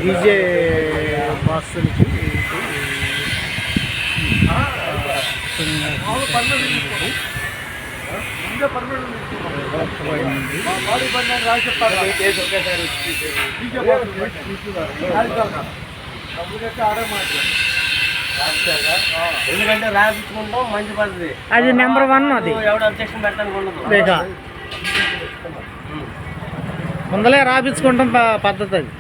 DJ బాక్సులకి ఎందుకంటే రాయించుకుంటాం మంచి పద్ధతి. అది నెంబర్ 1 అది. ఎవడు అబ్జెక్షన్ పెట్టడానికి ఉండదు. ముందలే రాపించుకుంటాం పద్ధతి అది.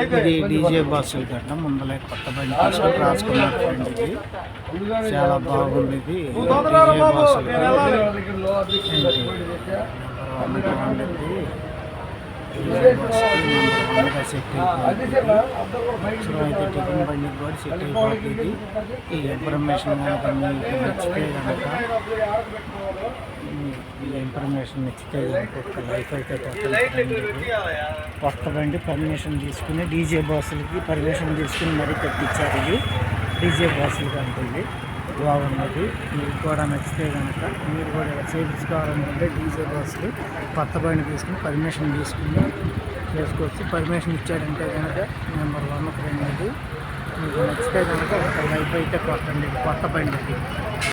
ఇది డీజే బస్సులు గట్ట ముందలే కొత్త బండి తీసుకొని రాసుకున్నారు ఫ్రెండ్. ఇది చాలా బాగుంది. ఇది డీజే బస్సులు సెట్ అయితే టిఫిన్ బండికి కూడా సెట్ అయిపోతుంది. ఈ ఇన్ఫర్మేషన్ కనుక మీకు నచ్చితే కనుక లైఫ్ అయితే కొత్త బండి పర్మిషన్ తీసుకుని డీజే బాసులకి పర్మిషన్ తీసుకుని మరీ కట్టించారు. ఇది డీజే బాసులకి అంటుంది. బాగున్నది. మీకు కూడా నచ్చితే కనుక మీరు కూడా చేయించుకోవాలనుకుంటే డీజే బాసులు కొత్త బండి తీసుకుని పర్మిషన్ తీసుకుని చేసుకోవచ్చు. పర్మిషన్ ఇచ్చాడంటే కనుక నెంబర్ 1 ఫ్రెండ్. ఇది మీకు నచ్చితే కనుక ఒక లైఫ్ అయితే కొత్త బండికి